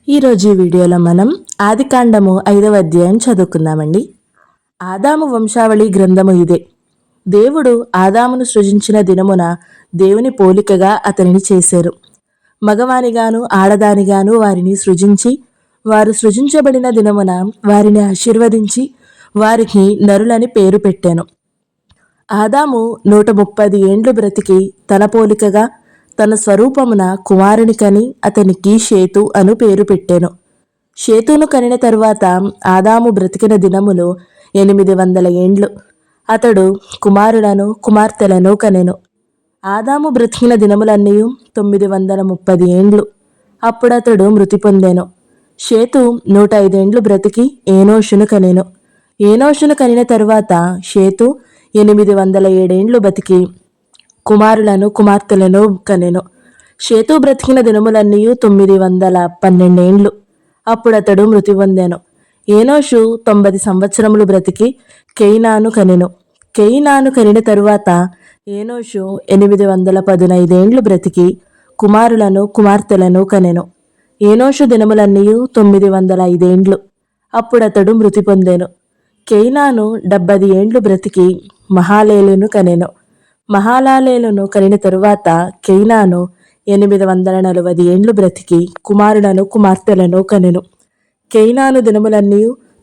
ఈరోజు ఈ వీడియోలో మనం ఆదికాండము 5వ అధ్యాయం చదువుకుందామండి. ఆదాము వంశావళి గ్రంథము ఇదే. దేవుడు ఆదామును సృజించిన దినమున దేవుని పోలికగా అతనిని చేశారు. మగవానిగాను ఆడదానిగాను వారిని సృజించి, వారు సృజించబడిన దినమున వారిని ఆశీర్వదించి వారికి నరులని పేరు పెట్టాను. ఆదాము 130 ఏండ్లు బ్రతికి తన పోలికగా తన స్వరూపమున కుమారుని కని అతనికి షేతు అను పేరు పెట్టెను. షేతును కనిన తరువాత ఆదాము బ్రతికిన దినములు 800 ఏండ్లు. అతడు కుమారులను కుమార్తెలను కనెను. ఆదాము బ్రతికిన దినములన్నీ 930 ఏండ్లు. అప్పుడతడు మృతి పొందెను. షేతు 105 ఏండ్లు బ్రతికి ఏనోషును కనెను. ఏనోషును కనిన తరువాత షేతు 807 ఏండ్లు బతికి కుమారులను కుమార్తెలను కనెను. షేతు బ్రతికిన దినములన్నీ 912 ఏండ్లు. అప్పుడతడు మృతి పొందెను. ఏనోషు 90 సంవత్సరములు బ్రతికి కేయినాను కనెను. కేయినాను కనిన తరువాత ఏనోషు 815 ఏండ్లు బ్రతికి కుమారులను కుమార్తెలను కనెను. ఏనోషు దినములన్నీ 905 ఏండ్లు. అప్పుడతడు మృతి పొందెను. కేయినాను 70 ఏండ్లు బ్రతికి మహాలేలును కనెను. మహాలాలేలును కనిన తరువాత కేయినాను 840 ఏండ్లు బ్రతికి కుమారులను కుమార్తెలను కనెను. కేయినాను దినములన్నీ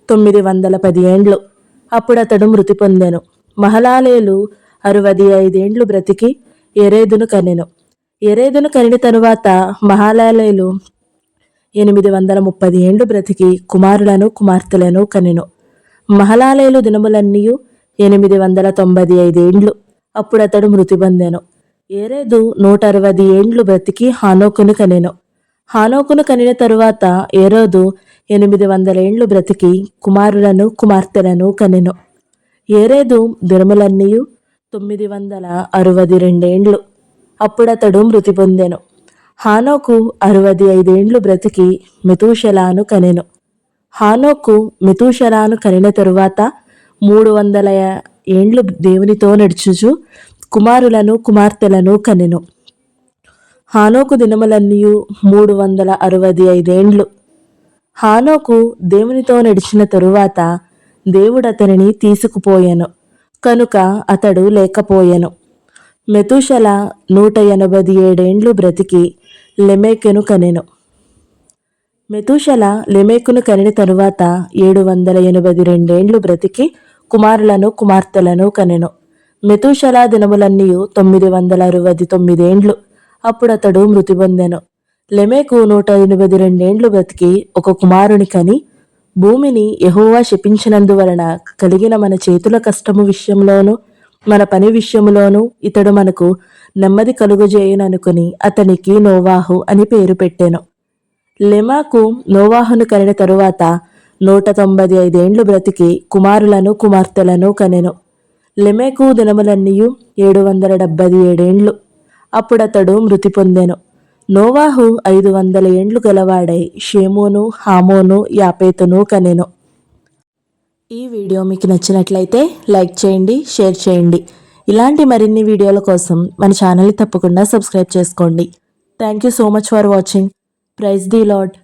910 ఏండ్లు. అప్పుడతడు మృతి పొందెను. మహలాలేలు 65 ఏండ్లు బ్రతికి ఎరేదును కనెను. ఎరేదును కనిన తరువాత మహలాలేలు 830 ఏండ్లు బ్రతికి కుమారులను కుమార్తెలను కనెను. మహలాలేలు దినములన్నీ 895 ఏండ్లు. అప్పుడతడు మృతి పొందెను. ఏరేదు 160 ఏండ్లు బ్రతికి హానోకును కనెను. హానోకును కనిన తరువాత ఏరోదు 800 ఏండ్లు బ్రతికి కుమారులను కుమార్తెలను కనెను. ఏరేదు దినములన్నీ 962 ఏండ్లు. అప్పుడతడు మృతి పొందెను. హానోకు 65 ఏండ్లు బ్రతికి మెతూషెలాను కనెను. హానోకు మెతూషెలాను కనిన తరువాత 300 ఏండ్లు దేవునితో నడుచుచు కుమారులను కుమార్తెలను కనెను. హానోకు దినములన్నీ 365 ఏండ్లు. హానోకు దేవునితో నడిచిన తరువాత దేవుడతనిని తీసుకుపోయెను కనుక అతడు లేకపోయెను. మెతూషెల 187 ఏండ్లు బ్రతికి లెమెకును కనెను. మెతూషెల లెమెకును కనిన తరువాత 782 ఏండ్లు బ్రతికి కుమారులను కుమార్తెలను కనెను. మెతూషెల దినములన్నీ 969 ఏండ్లు. అప్పుడతడు మృతి పొందెను. లెమెకు 182 ఏండ్లు బ్రతికి ఒక కుమారుని కని, భూమిని యెహోవా శపించినందువలన కలిగిన మన చేతుల కష్టము విషయంలోను మన పని విషయములోను ఇతడు మనకు నెమ్మది కలుగజేయుననుకుని అతనికి నోవాహు అని పేరు పెట్టెను. లెమెకు నోవాహును కనిన తరువాత 195 ఏండ్లు బ్రతికి కుమారులను కుమార్తెలను కనెను. లెమెకు దినములన్నీ 777 ఏండ్లు. అప్పుడతడు మృతి పొందెను. నోవాహు 500 ఏండ్లు గలవాడై షేమును హామోను యాపేతును కనెను. ఈ వీడియో మీకు నచ్చినట్లయితే లైక్ చేయండి, షేర్ చేయండి. ఇలాంటి మరిన్ని వీడియోల కోసం మన ఛానల్ని తప్పకుండా సబ్స్క్రైబ్ చేసుకోండి. Thank you so much for watching. Praise the lord.